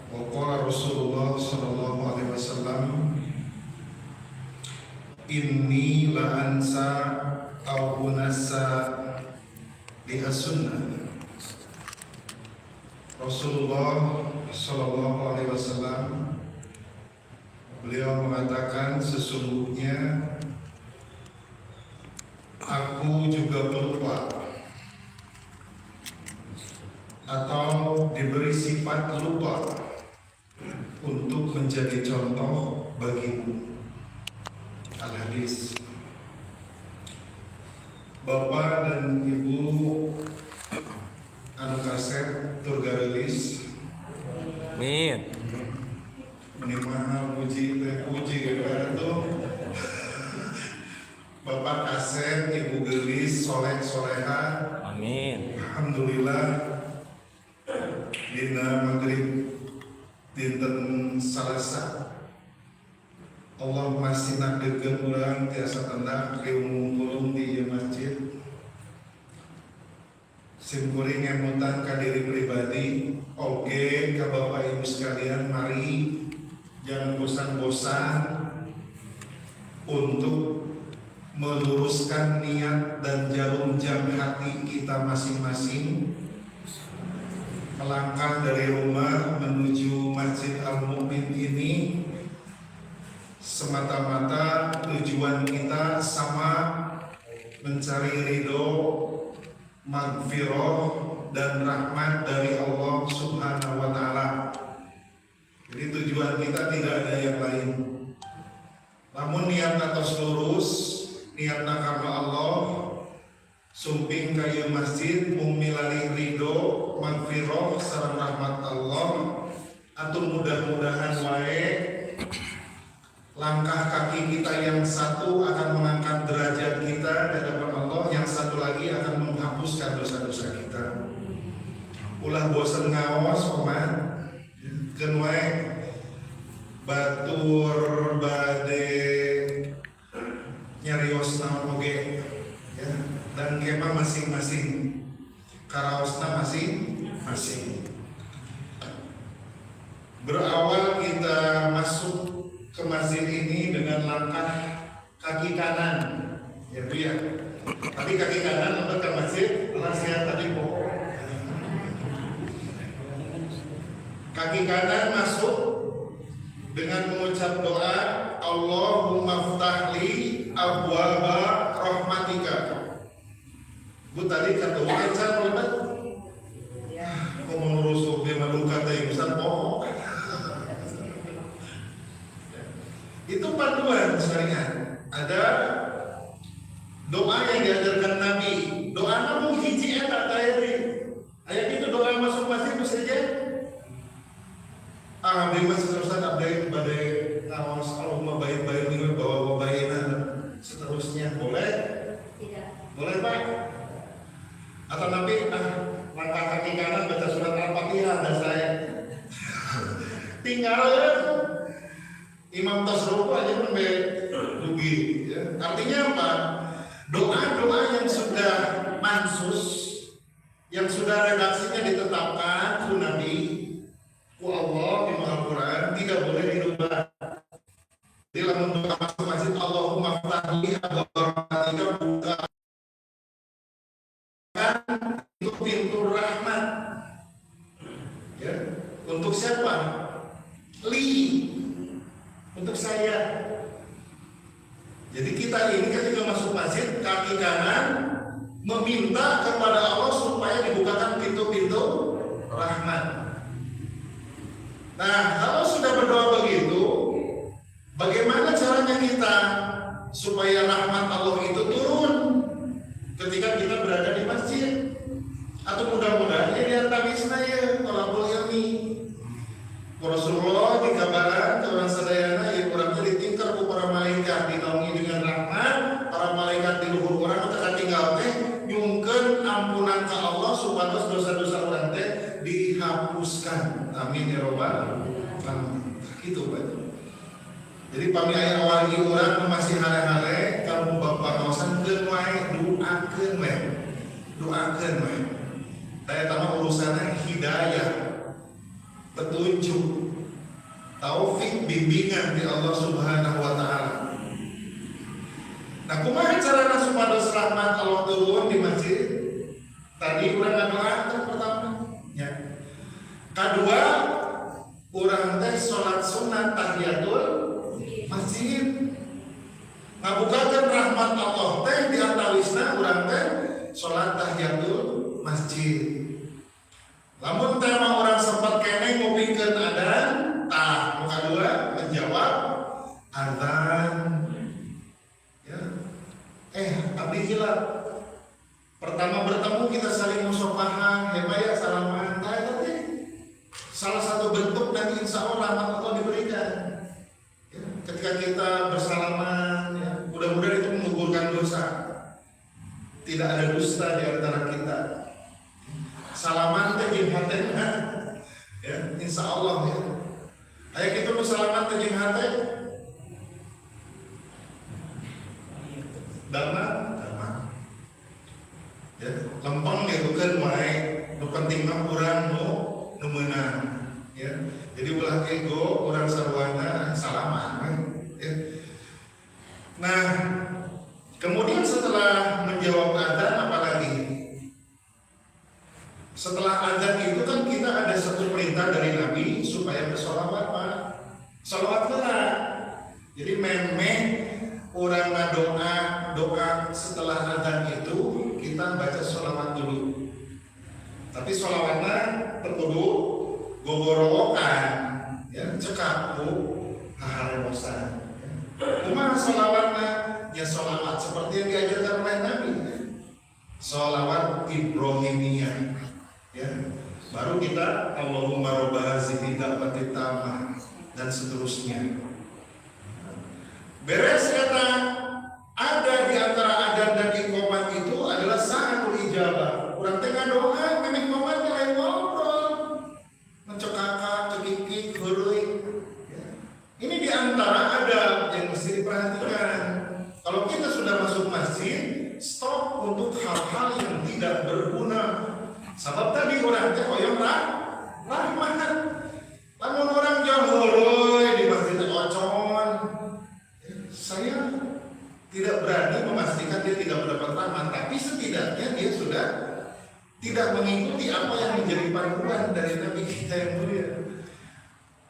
Waqala Rasulullah sallallahu alaihi wasallam, inni la ansa au unassa li as-sunnah. Rasulullah sallallahu alaihi wasallam beliau mengatakan, sesungguhnya aku juga lupa atau diberi sifat lupa untuk menjadi contoh bagimu. Al-Hadis. Bapak dan Ibu anu kasep turgarelis, Amin. menimaha puji itu Bapak kasep, Ibu gelis, soleh soleha. Amin. Alhamdulillah dina maghrib dinten Salasa Allah masih nagdekeun urang tiasa tendak riung di masjid. Simkuring ngemutan ka diri pribadi, oge ka Bapak Ibu sekalian, mari jangan bosan-bosan untuk meluruskan niat dan jarum jam hati kita masing-masing, melangkah dari rumah menuju Masjid Al-Mu'min ini semata-mata tujuan kita sama, mencari ridho, magfirah dan rahmat dari Allah Subhanahu wa Ta'ala. Jadi tujuan kita tidak ada yang lain. Namun niat atas lurus, niatna karena Allah, sumping kaya masjid mumilali ridho, magfirah sareng rahmat Allah. Atau mudah-mudahan wae langkah kaki kita yang satu akan mengangkat derajat kita di hadapan Allah, yang satu lagi akan menghapuskan dosa-dosa kita. Ulah bosan ngaos oman, keun wae batur bade nyarios naon oge ya, dan kemah masing-masing karaosna masing-masing. Berawal kita masuk ke masjid ini dengan langkah kaki kanan, ya Bu ya. Tapi kaki kanan untuk ke masjid, rahasia tadi pokok. Kaki kanan masuk dengan mengucap doa, Allahumma ftahli abwaba rahmatika. Bu tadi kata wajar lebat. Ngomong rusuk dia malukan tadi besar pokok. Itu panduan syariat. Ada doa yang diajarkan Nabi. Doa namun hiji eta tayri. Aya kitu doa masuk masjid saja. Abdi mas Ustaz abdi bade ngaos Allahumma baik-baik dengan bawa baina seterusnya boleh? Tidak. Boleh Pak? Atau Nabi langkah kaki kanan baca surat Al-Fatihah ada saya. Tinggal ya. Imam tasawuf aja pun rugi ya. Artinya apa? Doa-doa yang sudah mansus, yang sudah redaksinya ditetapkan ku Nabi, ku Allah di Al-Quran, tidak boleh dirubah. Di dalam doa masuk masjid, Allahumma ftahli abwaba rahmatika, itu pintu rahmat ya. Untuk siapa? Untuk saya. Jadi kita ini ketika masuk masjid, kaki kanan meminta kepada Allah supaya dibukakan pintu-pintu rahmat. Nah, kalau sudah berdoa begitu, bagaimana caranya kita supaya rahmat Allah itu turun ketika kita berada di masjid? Atau mudah-mudahan ini antawisna ya tolabul ilmi. Rasulullah dikabarkan ke orang sadayana yang orangnya ditingkar ku para malaikat, dinaungi dengan rahmat. Para malaikat di luhur orang teka tinggal teh nyungkeun ampunan ke Allah supados dosa-dosa orang teh dihapuskan. Amin ya robbal alamin. Gitu Pak. Jadi pami aya wargi urang masih hale-hale kamu bapak kawasan keun wae doakeun wae. Daya tambah urusannya hidayah. petunjuk, taufik, bimbingan di Allah Subhanahu wa taala. Nah, kumaha carana supados rahmat Allah turun di masjid? Tadi urang ngadoakeun pertama, ya. Kedua, urang teh salat sunat tahiyatul masjid. Ngabukakeun rahmat Allah teh di antawisna urang teh salat tahiyatul masjid. Lamun tema orang sempat kene ngupingkeun adzan, tah nu kadua menjawab adzan. Ya. Abdi hilap. Pertama bertemu kita saling musafahan, ya salaman. Tah eta teh salah satu bentuk dan insya Allah rahmat Allah diberikan. Ya. Ketika kita bersalaman, ya, mudah-mudahan itu menggugurkan dosa. Tidak ada dusta di antara kita. Salaman teh jeung hatena, ya, insya Allah ya. Aya kitu nu salaman teh jeung hate. Dama, ya, lempeng ngeukeun wae, nu penting mah urang nu meunang, ya. Jadi ulah ego urang sarwana salaman, ya. Nah, kemudian setelah menjawab adzan apa lagi? Setelah adzan itu kan kita ada satu perintah dari Nabi supaya bersolawat, Pak. Solawat lah. Jadi memeh orang doa setelah adzan itu kita baca solawat dulu. Tapi solawatnya terkudu gogorowokan, ya, cekap bu haharemosan. Kumaha solawatnya? Ya solawat seperti yang diajarkan oleh Nabi. Solawat Ibrahimiyah. Ya, baru kita Allahumma robba hazihi da'wati tammah dan seterusnya. Beres kata ada di antara adzan dan iqamah itu adalah sa'atul ijabah. Urang teh ngadoa memang iqamah lain ngobrol. Mencekaka, cekikik, heureuy. Ya. Ini di antara adab yang mesti diperhatikan. Kalau kita sudah masuk masjid, stop untuk hal-hal yang tidak berguna. Sebab tadi orang teh hoyong rahmat. Lamun orang jauh di masjid ocon. Saya tidak berani memastikan dia tidak mendapat rahmat, tapi setidaknya dia sudah tidak mengikuti apa yang menjadi panduan dari Nabi kita yang mulia.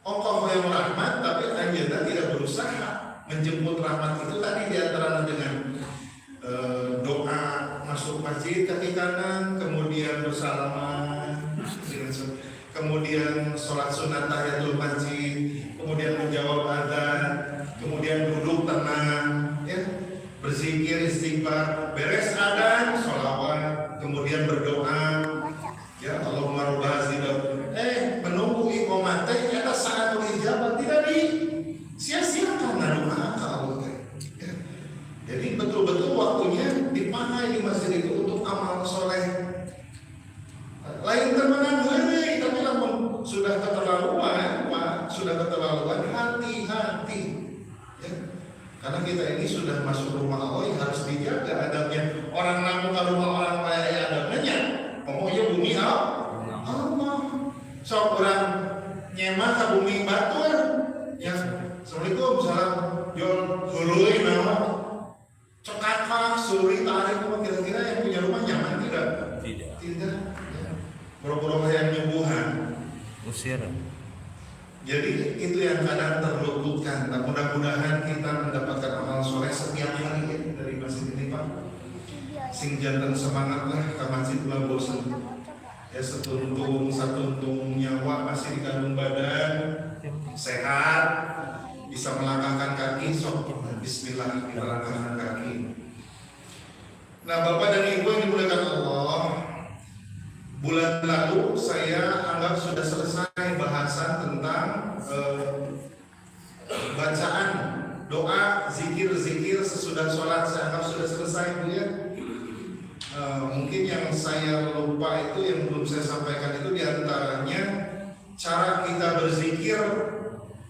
Ongkoh hoyong rahmat, tapi anjeunna tidak berusaha menjemput rahmat itu tadi diantara dengan doa masuk masjid kaki kanan, kemudian bersalaman, kemudian sholat sunat tahiyatul masjid, kemudian menjawab adzan, kemudian duduk tenang, ya, berzikir istighfar, beres adzan, sholawat, kemudian berdoa, ya Allahumma robba hazihi. Menunggu iqamah teh eta sa'atul ijabah tidak sia-siakan doa ka Allah. Jadi betul-betul waktunya dipakai di masjid itu untuk amal soleh. Lain temenan heureuy, tapi lamun sudah keterlaluan, Pak, hati-hati. Ya. Karena kita ini sudah masuk rumah Allah yang harus dijaga adabnya. Orang namu ke rumah orang lain adabnya, ngomongnya bumi Allah. Sok orang nyemah ke bumi batur. Ya, assalamualaikum, salam, jol, heureuy naon. Cekakak, suri, tarik, kira-kira yang punya rumah nyaman tidak? Tidak. Boro-boro yang nyembuhan. Usir. Jadi itu yang kadang terluputkan. Nah, mudah-mudahan kita mendapatkan amal soleh setiap hari ya, dari masjid ini, Pak. Sing jantan semangatlah ke masjid ulah bosan. Ya setuntung nyawa masih dikandung badan, sehat, bisa melangkahkan kaki, sok bismillah kita langkahkan kaki. Nah, Bapak dan Ibu yang dimuliakan Allah, bulan lalu saya anggap sudah selesai bahasan tentang bacaan doa, zikir sesudah sholat. Saya anggap sudah selesai, Bu ya. Mungkin yang saya lupa itu, yang belum saya sampaikan itu diantaranya cara kita berzikir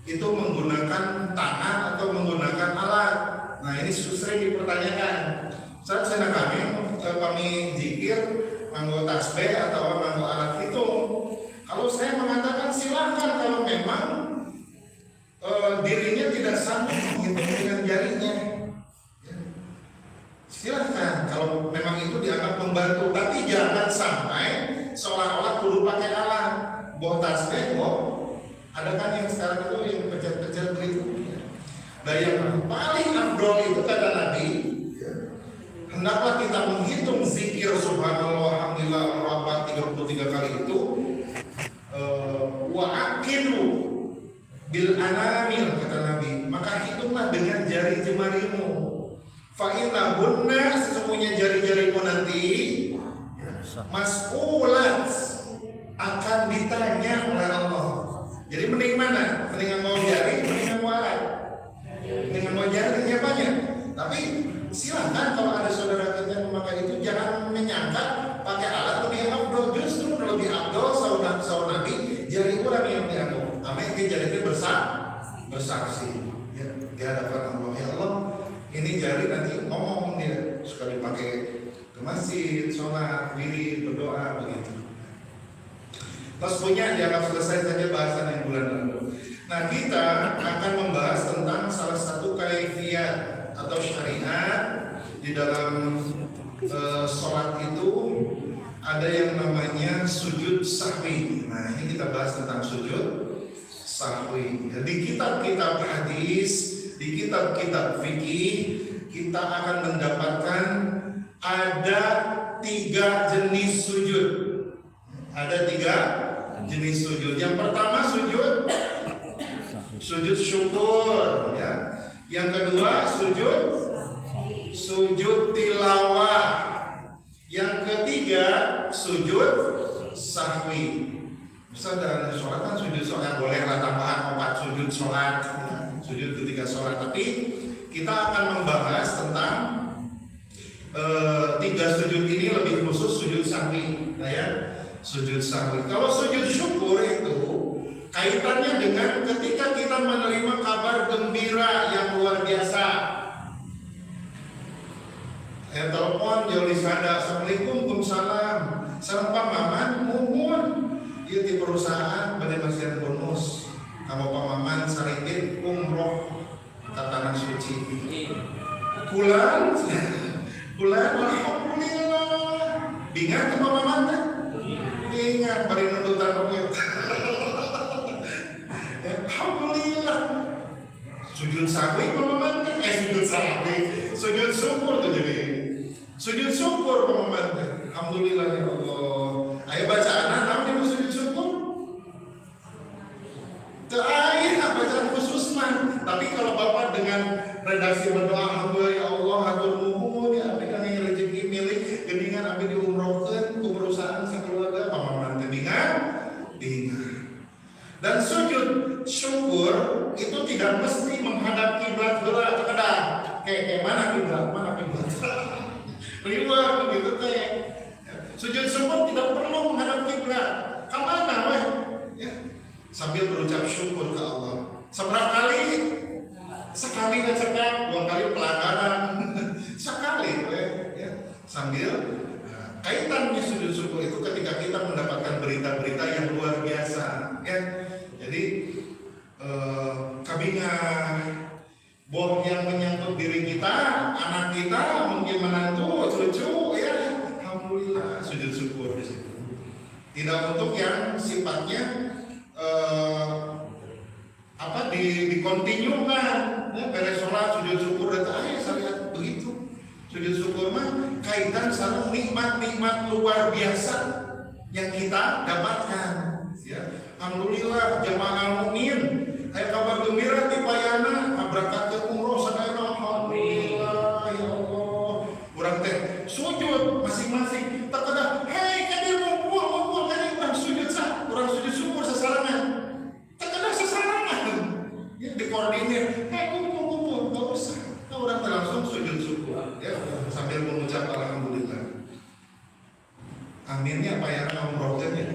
itu menggunakan tangan atau menggunakan alat. Nah, ini sering dipertanyakan. Saat saya kami zikir nganggo tasbih atau nganggo alat itu. Kalau saya mengatakan silakan silahkan kalau memang dirinya tidak sanggup menghitung dengan jarinya. Silahkan kalau memang itu dianggap membantu, tapi jangan sampai seolah-olah kudu pakai alat. Bawa tasbih, ada kan yang sekarang itu yang pencet-pencet begitu. Nah yang paling afdol itu kata Nabi, hendaklah kita menghitung zikir subhanallah alhamdulillah Rabbah 33 kali itu. Wa aqilu bil anamil kata Nabi, maka hitunglah dengan jari jemarimu. Fa inna bunna, sesungguhnya jari-jarimu nanti mas'ulat, akan ditanya oleh Allah. Jadi mending mana? Mendingan mau jari, mendingan mau alat. Mendingan mau jari banyak. Tapi silakan kalau ada saudara kita yang memakai itu, jangan menyangka pakai alat lebih afdol. Justru lebih afdol saudara Nabi jari orang yang diangkat. Amin. Jari itu bersaksi di hadapan Allah. Ya Allah, ini jari nanti ngomong dia, suka dipakai ke masjid, sholat, wirid, berdoa begitu. Terus punya dianggap selesai saja bahasan yang bulan lalu. Nah kita akan membahas tentang salah satu kaifiyat atau syariat di dalam sholat itu, ada yang namanya sujud sahwi. Nah ini kita bahas tentang sujud sahwi. Di kitab-kitab hadis, di kitab-kitab fikih, kita akan mendapatkan ada 3 jenis sujud. Ada 3 jenis sujud. Yang pertama sujud syukur, ya. Yang kedua sujud tilawah. Yang ketiga sujud sahwi. Misal dalam sholat kan sujud sholat bolehlah tambahan 4 sujud sholat, sujud ketika sholat. Tapi kita akan membahas tentang 3 sujud ini, lebih khusus sujud sahwi. Nah ya, sujud sahwi. Kalau sujud syukur itu kaitannya dengan ketika kita menerima kabar gembira yang luar biasa. Telepon jauh disada, assalamualaikum, waalaikumsalam. Salam Pak Maman, mumun. Dia di perusahaan pada masih bonus. Kamu Pak Maman saringin umroh ke tanah suci. Bulan, alhamdulillah. Bingat ke Pak Maman kan? Ingat bari nuntutan rupiah. Alhamdulillah. Sujud sahwi pemaman kan? Sujud sahwi, sujud syukur tuh jadi. Sujud syukur pemaman kan? Alhamdulillah ya Allah. Ayo bacaan namanya sujud syukur. Terakhir bacaan khusus mah. Tapi kalau Bapak dengan redaksi berdoa hamba ya Allah hatur nuhun ya abdi kami rezeki milik geningan abdi diumrohkeun ku perusahaan sakeluarga pamaman teh diingat. Dan sujud syukur itu tidak mesti menghadap kiblat heula kedah. Kayak mana kiblat? Riwah begitu teh. Sujud syukur tidak perlu menghadap kiblat. Ka mana weh? Ya. Sambil berucap syukur ke Allah. Seberapa kali? Sekali dan sekali, 2 kali pelanggaran. Sekali weh, ya. Sambil kaitannya sujud syukur itu ketika kita mendapatkan berita-berita yang luar biasa, ya. Jadi kabingan boh yang menyangkut diri kita, anak kita, mungkin menantu, cucu, ya. Alhamdulillah sujud syukur di situ. Tidak untuk yang sifatnya dikontinukan, ya, beres sholat sujud syukur dan saya begitu. Sujud syukur mah kaitan sama nikmat-nikmat luar biasa yang kita dapatkan. Ya. Alhamdulillah jamaah mukmin, aya kabar gembira ti payana berangkat ke umroh sadaya. Alhamdulillah ya Allah. Urang teh sujud masing-masing tak ada hei kadir ngumpul kali urang sujud urang sujud syukur sasarangan. Tak ada sasarangan. Ya dikoordinir, hei kumpul enggak usah. Nah, urang teh langsung sujud syukur ya sambil mengucap alhamdulillah. Aminnya payana umrohkeun ya.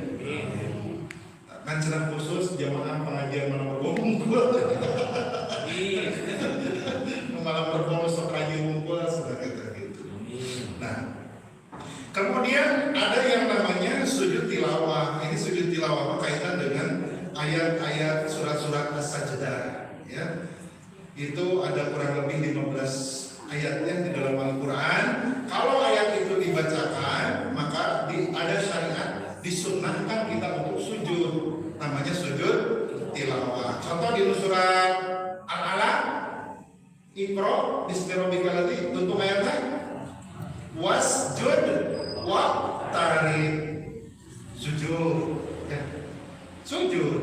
Kan cenah khusus jamaah pengajian malam berkumpul. Malam berkumpul sok rajin ngumpul seperti itu. Nah, kemudian ada yang namanya sujud tilawah. Ini sujud tilawah berkaitan dengan ayat-ayat surat-surat As-Sajdah ya. Itu ada kurang lebih 15 ayatnya di dalam Al-Quran. Kalau ayat itu dibacakan, maka ada syariat disunnahkan kita untuk sujud, namanya sujud tilawah. Contoh di surat Al-Alaq, Iqra bismi rabbikal ladzi, untuk ayatnya wasjud waqtarib, sujud ya. Sujud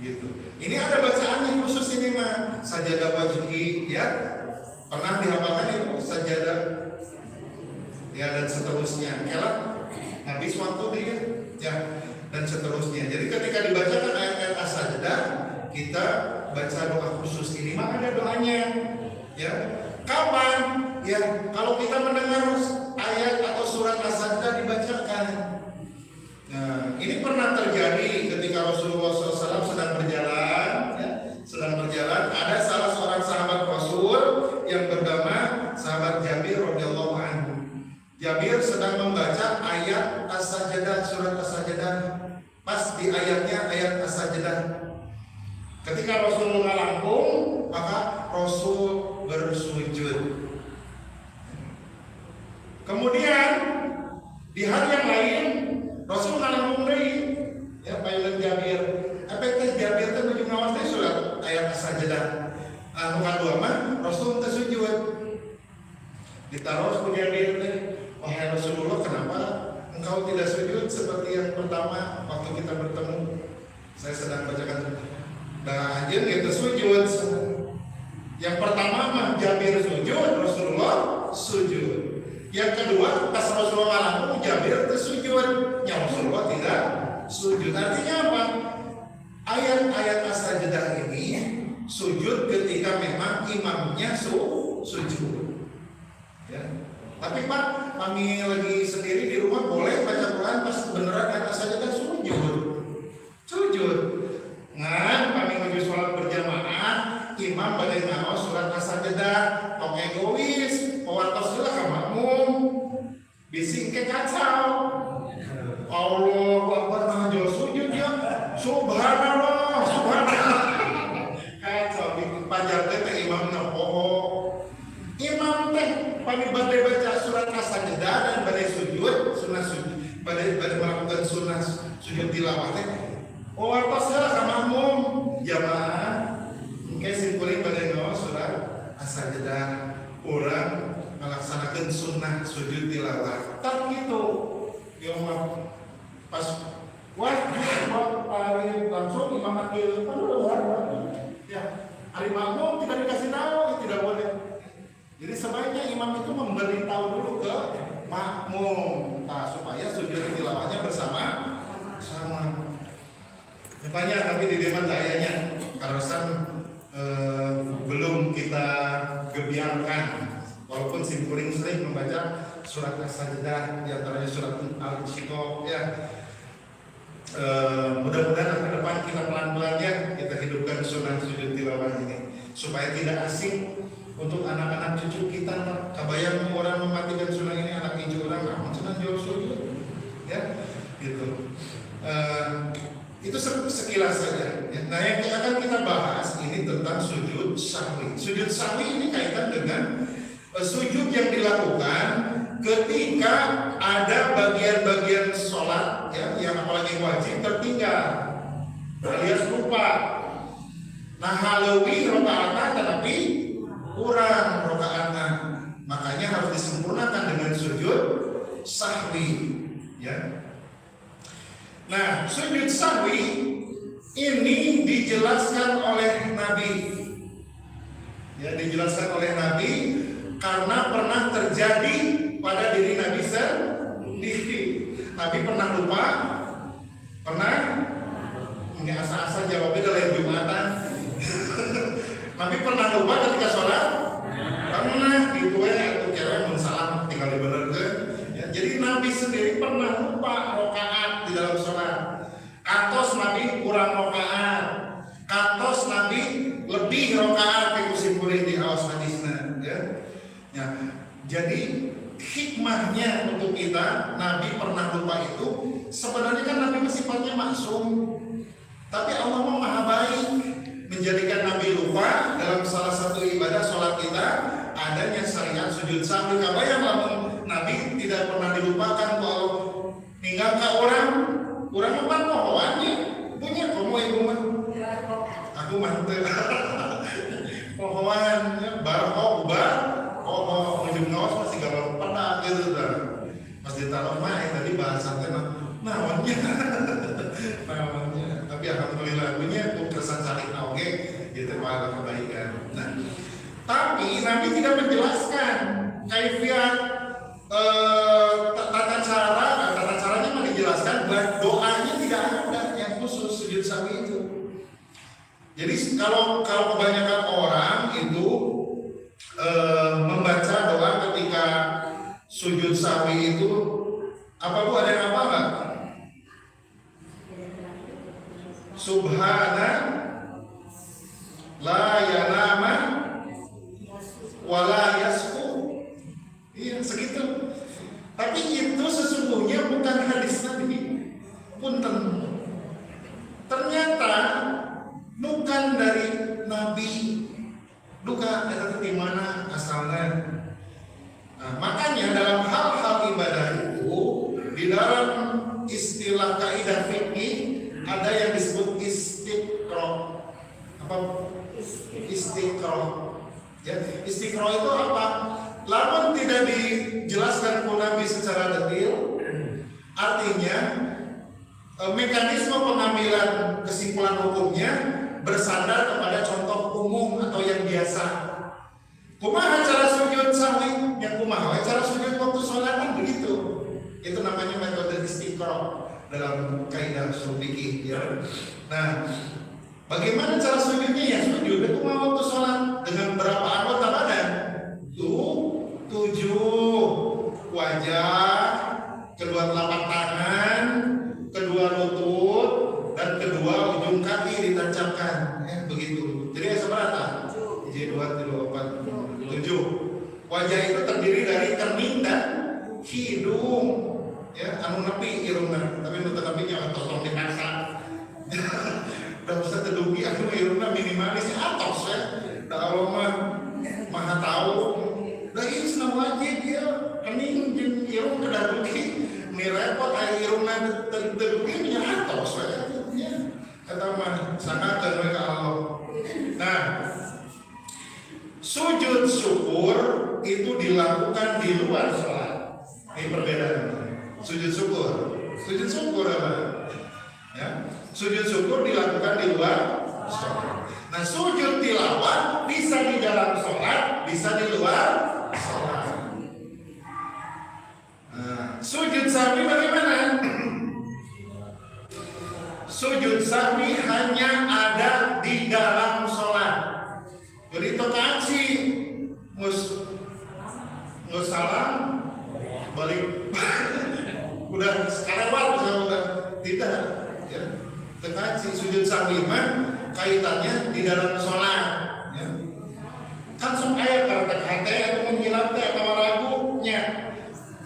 gitu. Ini ada bacaannya khusus ini mah, sajadah wajhi ya. Pernah dihafalkan itu sajadah ya, dan seterusnya. Kelak habis waktu dia ya, dan seterusnya. Jadi ketika dibacakan ayat-ayat as-sajdah, kita baca doa khusus ini mah ada doanya ya. Kapan ya? Kalau kita mendengar ayat atau surat as-sajdah dibacakan. Nah, ini pernah terjadi ketika Rasulullah SAW sedang berjalan ya, ada salah seorang sahabat Rasul yang bernama sahabat Jabir radhiyallahu anhu. Jabir sedang membaca ayat as-sajdah, surat as-sajdah. Pas di ayatnya ayat as-sajdah, ketika Rasulullah langkung, maka Rasul bersujud. Kemudian di hari yang lain Rasul ngalangkung deui ya, payun Jabir. Apa teh Jabir teh nuju ngawas teh surat ayat as-sajdah. Anu kadua mah Rasul teh sujud. Ditaros ku Jabir teh, wahai Rasulullah, kenapa engkau tidak sujud seperti yang pertama waktu kita bertemu? Saya sedang bacakan. Nah, anjeun kita sujud. Yang pertama mah Jabir sujud, Rasulullah sujud. Yang kedua, pas Rasulullah langkung, Jabir tersujud, yang Rasulullah tidak sujud. Artinya apa? Ayat-ayat as-sajdah ini sujud ketika memang imamnya sujud. Ya. Tapi Pak, kami lagi sendiri di rumah boleh baca Quran pas beneran ayat as-sajdah sujud. Ngan kami menuju sholat berjamaah, imam pada ngawas surat as-sajdah, tong egois, pawartos heula ka makmum, bising ke kacau. Allahu Akbar mah sujud ya. Subhanallah. Kacau di pajar teh imamna poho. Imam teh pami bade baca surat as-sajdah dan bade sujud, sunah sujud, bade melakukan sunah sujud tilawah teh. Pawartos heula ka makmum jamaah. Engke simkuring bade ngaos surat as-sajdah. Orang melaksanakan sunnah sujud tilawah. Tak gitu. Ya pas wajib langsung imam akil. Ya, hari makmum kita dikasih tahu tidak boleh. Jadi sebaiknya imam itu memberitahu dulu ke makmum, supaya sujud tilawahnya bersama. Makanya tapi di depan sayanya karosan belum kita gebiarkan, walaupun simkuring sering membaca surat as-sajdah, diantaranya surat al-Insyiqaq ya. Mudah-mudahan ke depan kita pelan-pelan ya kita hidupkan sunnah sujud tilawah ini supaya tidak asing untuk anak-anak cucu kita. Kabayang orang mematikan sunnah ini, anak cucu orang sunnah jauh sujud ya gitu. Itu sekilas saja. Nah, yang akan kita bahas ini tentang sujud sahwi. Sujud sahwi ini kaitan dengan sujud yang dilakukan ketika ada bagian-bagian sholat ya, yang apalagi wajib tertinggal alias lupa. Nah, halawi rokaatna tetapi kurang rokaatna, makanya harus disempurnakan dengan sujud sahwi ya. Nah, sujud sahwi ini dijelaskan oleh Nabi. Ya, dijelaskan oleh Nabi karena pernah terjadi pada diri Nabi sendiri. Nabi pernah lupa? Pernah? Ini asa-asa jawabnya dalam Jumatan. Nabi pernah lupa ketika sholat? Pernah, gitu ya, itu kira mensalam tinggal dibenerkan. Ya, jadi Nabi sendiri pernah lupa rokaat di dalam sholat. Katos Nabi kurang rokaat, katos Nabi lebih rokaat itu simpuling di awas hadisnya. Ya, jadi hikmahnya untuk kita Nabi pernah lupa itu sebenarnya kan Nabi sifatnya maksum. Tapi Allah maha baik menjadikan Nabi lupa dalam salah satu ibadah sholat kita adanya syariat sujud sahwi. Kabayang lamun Nabi tidak pernah dilupakan kalau tinggal ke orang apa pohonnya punya kamu ibu mah aku mantep pohon oh ujung ngawas masih galau pernah gitu kan pas ditaruh main tadi bahasannya namanya tapi alhamdulillah punya kesan saling oke gitu malah kebaikan. Nah tapi Nabi tidak menjelaskan kaifiat tata caranya mah dijelaskan, doanya tidak ada yang khusus sujud sahwi itu. Jadi kalau kebanyakan orang itu membaca doa ketika sujud sahwi itu apa bu, ada yang apa enggak? Subhana la yanama wala yasku. Iya segitu. Tapi itu sesungguhnya bukan hadis Nabi. Punten. Ternyata bukan dari Nabi. Duka ada di mana asalnya. Nah, makanya dalam hal-hal ibadah itu di dalam istilah kaidah fikih ada yang disebut istiqra. Apa? Istiqra. Ya, istiqra itu apa? Lamun tidak dijelaskan oleh Nabi secara detail, artinya mekanisme pengambilan kesimpulan hukumnya bersandar kepada contoh umum atau yang biasa. Kumaha cara sujud sahwi, yang kumaha cara sujud waktu sholat kan begitu. Itu namanya metode istiqra dalam kaidah ushul fikih ya. Nah, bagaimana cara sujudnya? Ya sujud itu mau waktu sholat dengan berapa anggota badan? 7 wajah, kedua telapak tangan, kedua lutut, dan kedua ujung kaki ditancapkan. Begitu. Jadi seberapa? 1, 2, 3, 4, 7. Wajah itu terdiri dari kening dan hidung. Ya, anu nepi irungna, tapi nu teu nepi nya tolong dipaksa. Udah bisa tedugi anu irungna minimalis atos ya. Da Allah mah Maha tahu. Da ieu cenah wajib ya, kening jeung irung kada dugi. Mi repot aya irungna tedugi nya atos ya. Eta mah sangakeun we ka Allah. Nah, sujud syukur itu dilakukan di luar sholat. Ini perbedaan. Sujud syukur apa? Ya, sujud syukur dilakukan di luar sholat. Nah, sujud tilawah bisa di dalam sholat, bisa di luar sholat. Nah, sujud sahwi bagaimana? Sujud sahwi hanya ada di dalam sholat. Jadi tokaci mus salam balik udah sekarang waktu udah tidak ya. Tokaci sujud sahwi mah kaitannya di dalam sholat ya. Kan sok aya kartek hate atau menghilap teh kamar ragunya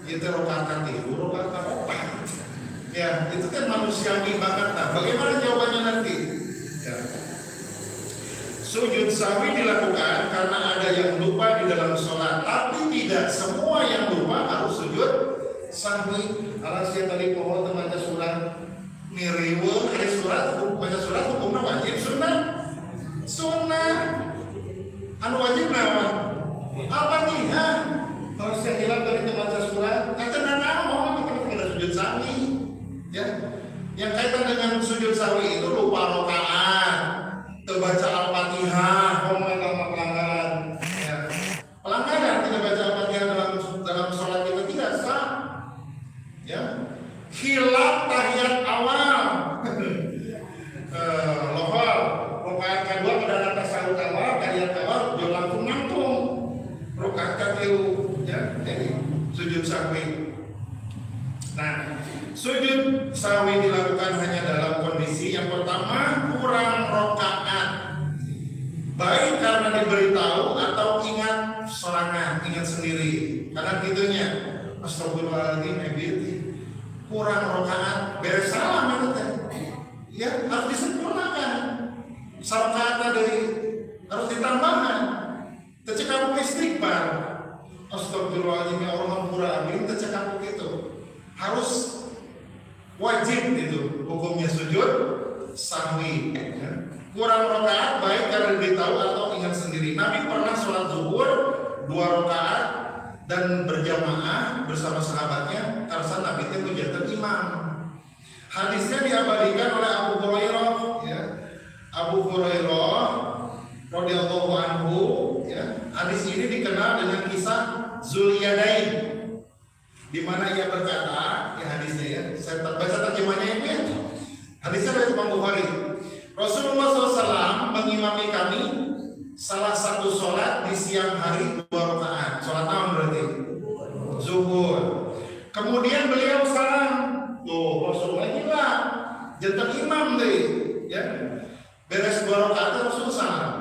itu rokaat tidur rokaat apa ya, itu kan manusiawi banget. Nah, bagaimana jawabannya nanti ya. Sujud sahwi dilakukan karena ada yang lupa di dalam sholat, tapi tidak semua yang lupa harus sujud sahwi. Alasan tadi pohon baca surat miriwul ada surat baca surat hukumnya wajib sunnah anu wajib nama apa nih harus yang hilang dari baca surat kata nanaon kita sujud sahwi ya. Yang kaitan dengan sujud sahwi itu lupa rakaat, terbaca Al-Fatihah, pelanggaran ya. Pelanggaran tidak baca Al-Fatihah dalam sholat kita tidak sah ya. Hilaf tahiyat awal lohor rakaat kedua pada atas tasawuf awal tahiyat awal dia langsung nangtung rakaat kedua ya. Jadi sujud sahwi. Nah, sujud sahwi dilakukan hanya dalam kondisi yang pertama kurang rakaat, baik karena diberitahu atau ingat sorangan, ingat sendiri. Karena gitunya, astagfirullahaladzim, kurang rakaat, beres salam itu teh. Ya harus disempurna sarakaat dari harus ditambahkan. Tercekap istighfar. Astagfirullahaladzim ya Allah hampura amin. Tercekap itu harus wajib itu hukumnya sujud sahwi. Ya. Kurang rakaat baik karena diberitahu atau ingat sendiri. Nabi pernah sholat zuhur 2 rakaat dan berjamaah bersama sahabatnya karena Nabi itu menjadi imam. Hadisnya diabadikan oleh Abu Hurairah, ya. Abu Hurairah radhiyallahu anhu, ya. Hadis ini dikenal dengan kisah Zulyadain, di mana ia berkata, ya hadisnya ya, saya baca terjemahnya ini ya. Hadisnya dari Imam Bukhari. Rasulullah SAW mengimami kami salah satu sholat di siang hari 2 rakaat. Sholat tahun berarti zuhur. Kemudian beliau salam. Tuh Rasulullah gila, jantan imam deh, ya. Beres 2 rakaat Rasulullah salam.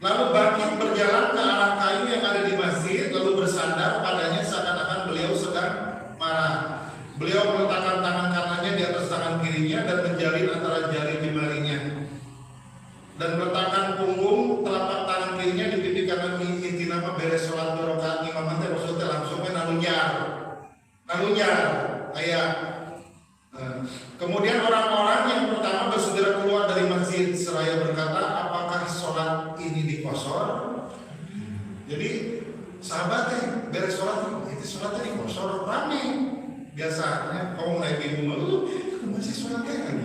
Lalu bangkit berjalan ke arah kayu yang ada di masjid, lalu bersandar padanya seakan-akan beliau sedang marah. Beliau meletakkan tangan kanannya di atas tangan kirinya dan menjalin antara jari jemarinya, dan meletakkan punggung telapak tangan kirinya di pipi kanan. Inti nama beres sholat 2 rakaat imam teh Rasulullah langsung nalunyar ayat. Kemudian orang-orang yang pertama bersegera keluar dari masjid seraya berkata, apakah sholat ini dikosor? Jadi sahabatnya beres sholat itu sholatnya dikosor rame. Biasanya kaum mulai bingung, masih sholatnya kan?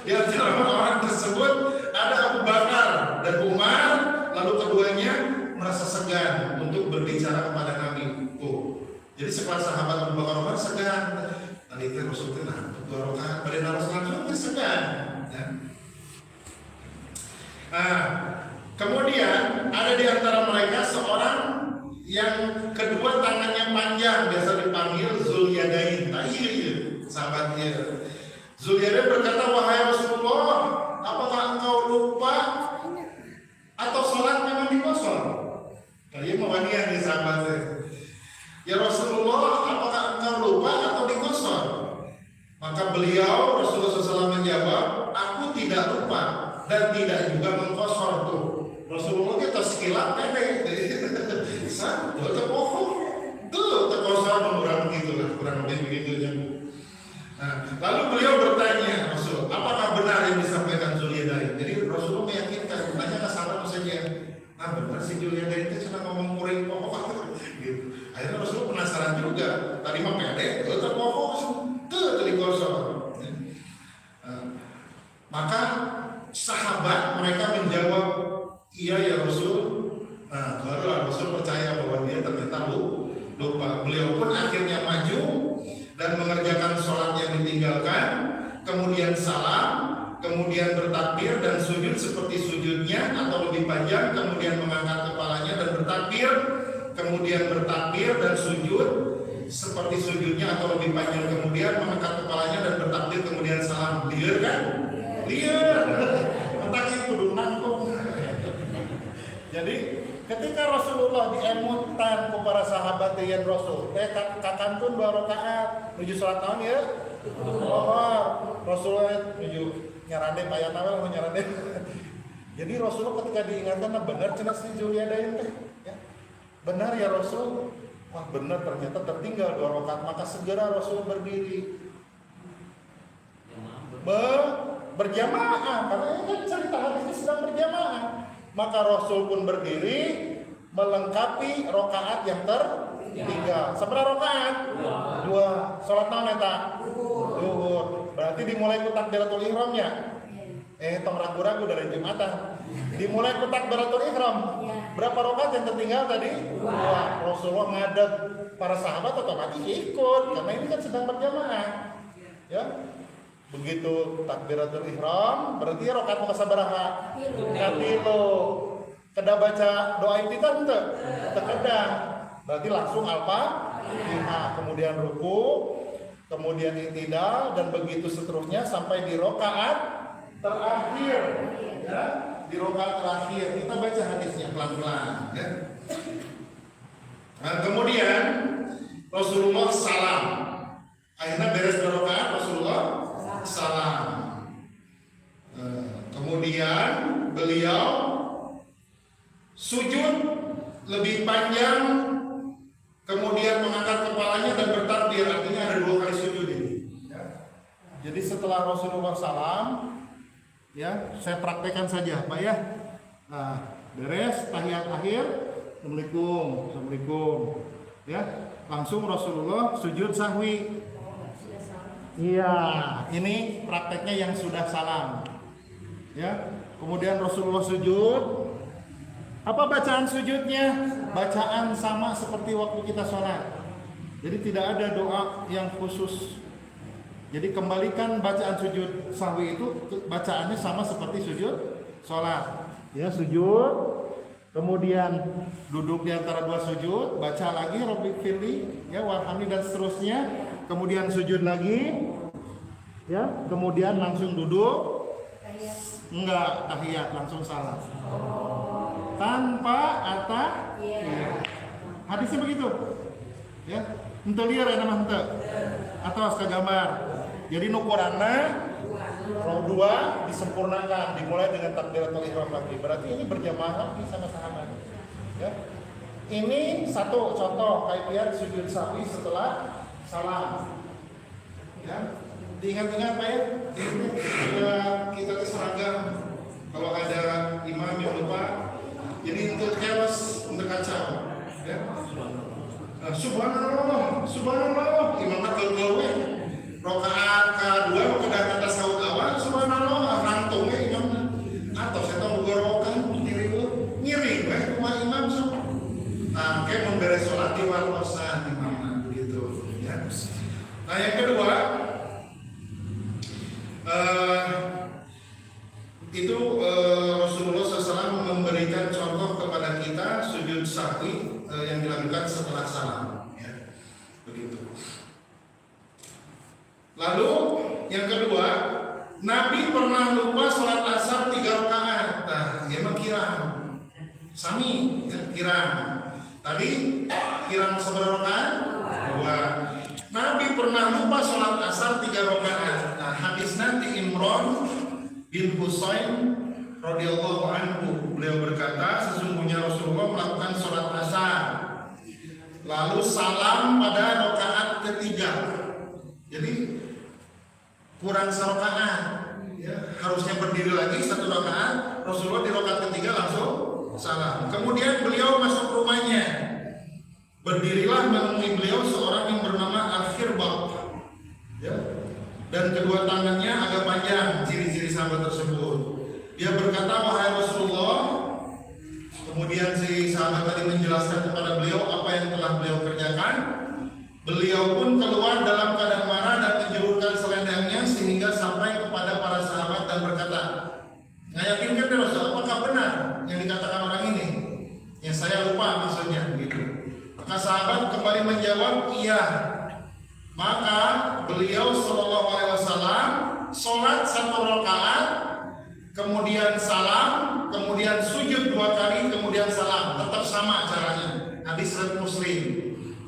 Di antara orang tersebut ada Abu Bakar dan Umar, lalu keduanya merasa segan untuk berbicara kepada Nabi. Jadi sekelas sahabat Abu Bakar Umar segan. Tadi itu Rasulullah 2 rakaat pada langsung segan. Ya. Nah, kemudian ada di antara mereka seorang yang kedua tangannya panjang, biasa dipanggil Zulyadain. Iya, sahabatnya. Zulyadain berkata, wahai Rasulullah, apakah engkau lupa atau sholat memang dikosor? Kalian mau hadiah nih sahabatnya. Ya Rasulullah, apakah engkau lupa atau dikosor? Maka beliau Rasulullah SAW menjawab, aku tidak lupa dan tidak juga mengkosor tuh. Rasulullah kita sekilat pendek. Bisa, terbohong. Tuh terkosor kurang begitu lah, kurang lebih begitu ya. Nah, lalu beliau bertanya, Rasul, apakah benar yang disampaikan Zulyadain? Jadi Rasulullah meyakinkan, tanya ke sahabat saja. Nah benar si Zulyadain itu cuma ngomong kuring pokok gitu. Akhirnya Rasulullah penasaran juga. Tadi mah pendek, terpokok tuh dikosor. Maka sahabat mereka menjawab, iya ya Rasul. Nah, barulah Rasul percaya bahwa dia ternyata lupa. Beliau pun akhirnya maju dan mengerjakan sholat yang ditinggalkan, kemudian salam, kemudian bertakbir dan sujud seperti sujudnya atau lebih panjang, kemudian mengangkat kepalanya dan bertakbir, kemudian bertakbir dan sujud seperti sujudnya atau lebih panjang, kemudian mengangkat kepalanya dan bertakbir, kemudian salam. Liar kan? Liar. Entah itu nanggung. Jadi ketika Rasulullah diemutkan kepada sahabat yang Rasul, kakantun 2 rakaat menuju sholat tahun ya. Rasulullah menuju nyarande payah nawel mau nyarande. Jadi Rasulullah ketika diingatkan, benar cenas si Zulyadain teh. Ya. Benar ya Rasul. Wah benar, ternyata tertinggal 2 rakaat. Maka segera Rasul berdiri. Berjamaah, karena ini cerita hadisnya sedang berjamaah. Maka Rasul pun berdiri melengkapi rakaat yang tertinggal. Seberapa rakaat? 2. Salat naon eta? Zuhur. Berarti dimulai ku takbiratul ihramnya. Tong ragu-ragu dari Jumatan. Dimulai ku takbiratul ihram. Berapa rakaat yang tertinggal tadi? 2. Rasulullah ngadeg, para sahabat otomatis ikut karena ini kan sedang berjamaah. Ya. Begitu takbiratul ihram, berarti rakaat mau sabaraha? 3. Kada baca doa intitan teu? Kada. Berarti langsung Al-Fatihah, kemudian ruku, kemudian i'tidal dan begitu seterusnya sampai di rakaat terakhir. Ya, di rakaat terakhir kita baca hadisnya pelan-pelan, ya. Nah, kemudian Rasulullah salam. Akhirnya beres 2 rakaat Rasulullah salam. Kemudian Kemudian beliau sujud lebih panjang, kemudian mengangkat kepalanya dan bertakbir. Artinya ada 2 kali sujud ini. Jadi setelah Rasulullah salam, ya saya praktekkan saja, Pak ya. Nah, beres tahiyat akhir, assalamualaikum, ya langsung Rasulullah sujud sahwi. Iya, ini prakteknya yang sudah salam. Ya, kemudian Rasulullah sujud. Apa bacaan sujudnya? Bacaan sama seperti waktu kita sholat. Jadi tidak ada doa yang khusus. Jadi kembalikan bacaan sujud sahwi itu bacaannya sama seperti sujud sholat. Ya, sujud, kemudian duduk di antara 2 sujud, baca lagi Rabbighfirli, ya warhamni dan seterusnya. Kemudian sujud lagi, ya, kemudian langsung duduk. Enggak tahiyat, langsung salam. Tanpa hadisnya begitu, ya. Ente liar ya nama ente atau aska gambar. Jadi nukuranna row 2 disempurnakan, dimulai dengan takbiratul ihram lagi. Berarti ini berjamaah lagi sama sahabat. Ya. Ini satu contoh kaifiat sujud sahwi setelah salam. Ya. Diingat-ingat Pak ya. Kita seragam. Kalau ada imam yang lupa, jadi untuk chaos, untuk kacau. Ya. Subhanallah, subhanallah. Imamnya keluar. Rokaat kedua udah kata saud awal, subhanallah, rantungnya imamnya. Atau saya tahu gorokan nyiri, baik rumah imam so. Nah, kayak memberes sholat di warlosan imamnya gitu. Ya. Nah yang kedua, Rasulullah SAW memberikan contoh kepada kita sujud sahwi yang dilakukan setelah salam. Ya. Begitu. Lalu yang kedua, Nabi pernah lupa sholat asar 3 rakaat. Nah, dia mengkiram. Sami, ya, kiram. Tadi kiram seberapa rakaat? 2. Nabi pernah lupa sholat asar 3 rakaat. Nah, hadis nanti Imran bin Husain radhiyallahu anhu, beliau berkata, sesungguhnya Rasulullah melakukan sholat asar, lalu salam pada rakaat ketiga. Jadi kurang serakaat, ya, harusnya berdiri lagi 1 rakaat. Rasulullah di rakaat ketiga langsung salam. Kemudian beliau masuk rumahnya. Berdirilah menemui beliau seorang yang bernama Al-Khirbaq, ya, dan kedua tangannya agak panjang, ciri-ciri sahabat tersebut. Dia berkata, wahai Rasulullah. Kemudian si sahabat tadi menjelaskan kepada beliau apa yang telah beliau kerjakan. Beliau pun keluar dalam keadaan marah dan menjulurkan selendangnya sehingga sampai kepada para sahabat dan berkata, "Yakinkan ya Rasul, apakah benar yang dikatakan orang ini? Yang saya lupa maksudnya." Gitu. Maka sahabat kembali menjawab, "Iya." Maka beliau Shallallahu Alaihi Wasallam sholat 1 rakaat, kemudian salam, kemudian sujud 2 kali, kemudian salam. Tetap sama caranya. Hadis riwayat Muslim.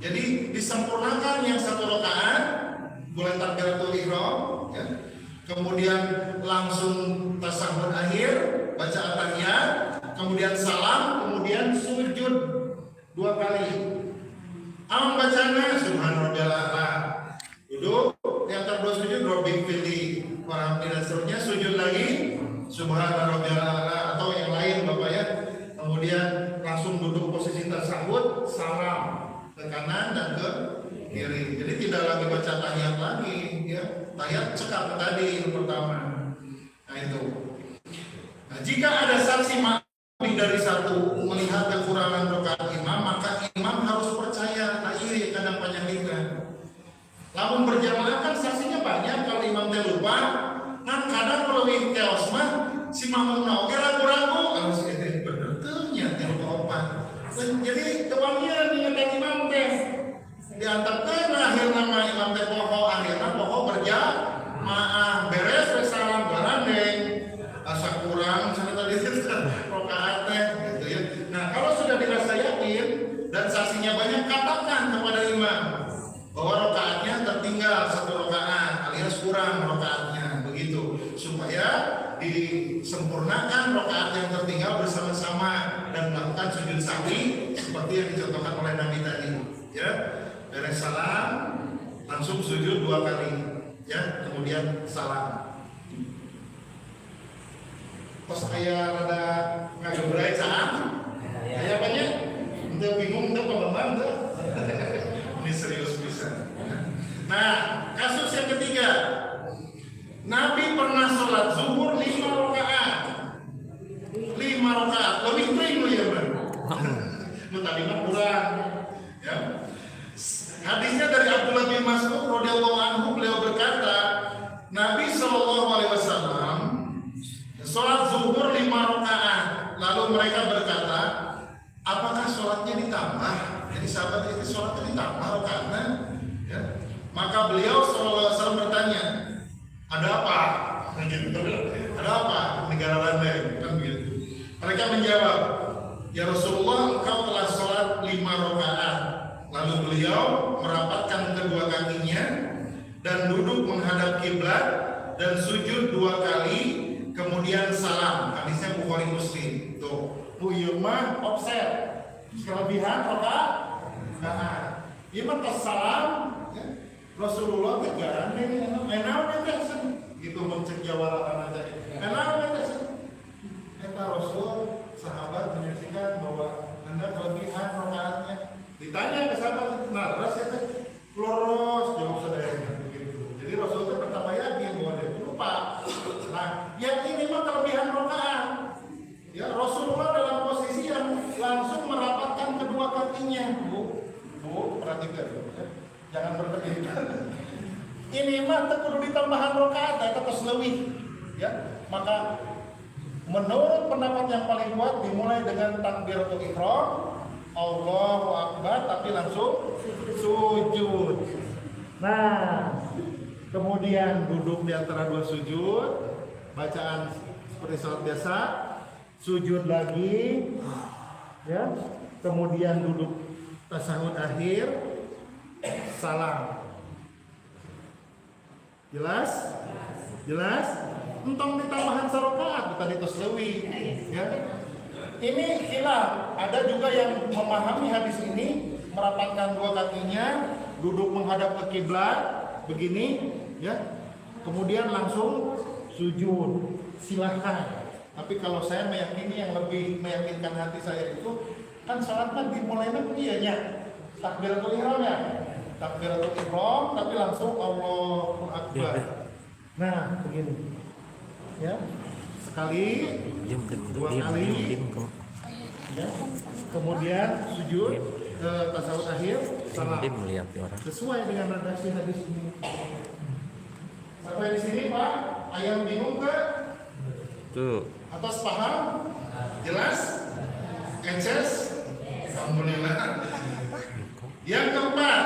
Jadi disempurnakan yang 1 rakaat, mulai takbiratul ihram, ya. Kemudian langsung tasyahud akhir, baca at-tahiyat, kemudian salam, kemudian sujud 2 kali. Am bacanya subhanarabbiyal a'la. Duduk, yang kedua sujud Rabbighfirli, warhamni dan seterusnya, sujud lagi subhanarabbiyal a'la atau yang lain Bapak ya. Kemudian langsung duduk posisi tasyahud, salam ke kanan dan ke kiri. Jadi tidak lagi baca tahiyat lagi, ya. Tahiyat cekap tadi yang pertama. Nah itu. Nah, jika ada saksi lebih dari 1 melihat kekurangan rakaat imam, maka imam harus percaya, tak iri kadang panjangkan. Lamun berjamaah kan saksinya banyak, kalau imam teh lupa, kan kadang kalau chaos mah si makmum oke ragu-ragu, harus bener tuh nyatir opat. Jadi kewangian dengan imam teh diantapkan akhir nama imam teh poho, akhirnya poho berjamaah beres salam barandeng asa kurang sana tadi rakaat teh gitu ya. Nah kalau sudah dirasa yakin dan saksinya banyak, katakan kepada imam bahwa rakaatnya tertinggal 1 rakaat alias kurang rakaatnya, begitu supaya di disempurnakan rakaat yang tertinggal bersama-sama dan melakukan sujud sahwi seperti yang dicontohkan oleh Nabi tadi. Ya, beres salam langsung sujud 2 kali, ya, kemudian salam. Pas kayak rada ngagebrai caan, kayak banyak, udah bingung, udah pengembang, udah. Ini serius bisa. Nah, kasus yang ketiga, Nabi pernah sholat zuhur 5 rakaat. 5 rakaat, lebih kering loh ya bro. Lu tadi mah kurang. Ya. Hadisnya dari Abdullah bin Mas'ud radhiyallahu anhu, beliau berkata, Nabi SAW sholat zuhur 5 rakaat. Lalu mereka berkata, apakah sholatnya ditambah? Jadi sahabat itu sholatnya ditambah rakaatnya. Ya. Maka beliau SAW bertanya, ada apa? Ada apa? Negara landai kan begitu. Mereka menjawab, ya Rasulullah, engkau telah sholat 5 rakaat. Lalu beliau merapatkan kedua kakinya dan duduk menghadap kiblat dan sujud 2 kali, kemudian salam. Hadisnya Bukhari Muslim. Tuh, Bu Yuma offset. Kelebihan rakaat. Nah, iman salam. Ya. Rasulullah tegaran ini enak gitu mencek jawarakan aja. Enak kata Rasul, sahabat menyaksikan bahwa Anda kelebihan rakaatnya. Ditanya ke sahabat, nah terus itu lurus jawab saudara begitu. Jadi Rasul itu pertama yakin bahwa dia lupa. Nah, yang ini mah kelebihan rakaat. Ya, Rasulullah dalam posisi yang langsung merapatkan kedua kakinya. Bu, perhatikan. Jangan berkedip. Ini mah kudu ditambahan rakaat atau keselewih. Ya, maka menurut pendapat yang paling kuat dimulai dengan takbiratul ihram, Allahu Akbar, tapi langsung sujud. Nah, kemudian duduk di antara 2 sujud, bacaan seperti salat biasa, sujud lagi, ya, kemudian duduk tasyahud akhir, salam. Jelas? Jelas? Entong ditambahan sarokaat tadi tos lewi, ya. Ini khilaf. Ada juga yang memahami hadis ini merapatkan 2 kakinya, duduk menghadap ke kiblat begini, ya. Kemudian langsung sujud. Silahkan. Tapi kalau saya meyakini yang lebih meyakinkan hati saya itu kan salatnya dimulainya begini ya. Takbiratul ihram ya. Takbiratul ihram tapi langsung Allahu Akbar. Nah, begini. Ya. Sekali, 2 kali. Ya. Kemudian sujud ke tasyahud akhir, salam. Sesuai dengan redaksi hadis ini. Sampai di sini, Pak. Ayam bingung ke? Tuh. Atas paham? Jelas? Ences? Alhamdulillah. Yang keempat,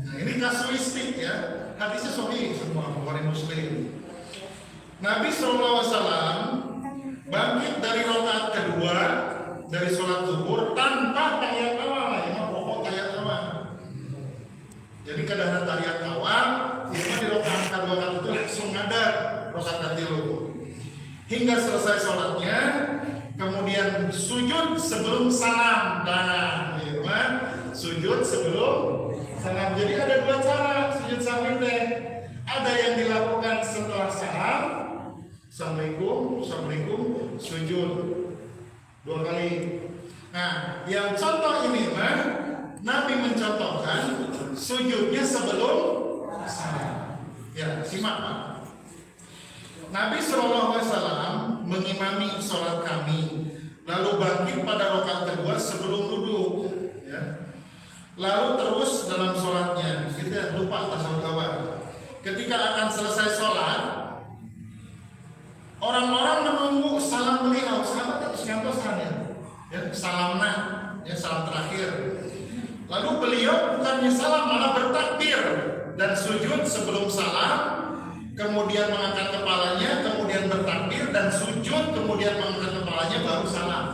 nah ini kasuistik ya, hadisnya sahih semua, Bukhari Muslim. Nabi SAW bangkit dari rakaat kedua dari sholat zuhur tanpa tahiyat awal, ya pokok tahiyat awal. Jadi kadang tahiyat awal, itu di rakaat kedua itu langsung ada rakaat tilu. Hingga selesai sholatnya, kemudian sujud sebelum salam. Nah, sujud sebelum salam. Jadi ada 2 cara sujud sahwi teh. Ada yang dilakukan setelah salam, Assalamualaikum, sujud 2 kali. Nah, yang contoh ini mah Nabi mencontohkan sujudnya sebelum salam. Ya, simak Pak. Nabi SAW mengimami sholat kami, lalu bangkit pada rakaat kedua sebelum duduk. Ya. Lalu terus dalam sholatnya, kita lupa tasawuf awal. Ketika akan selesai sholat, orang-orang menunggu salam beliau. Sahabat harus ngantosan ya, salamna, ya salam terakhir. Lalu beliau bukannya salam malah bertakbir dan sujud sebelum salam, kemudian mengangkat kepalanya, kemudian bertakbir dan sujud, kemudian mengangkat kepalanya baru salam.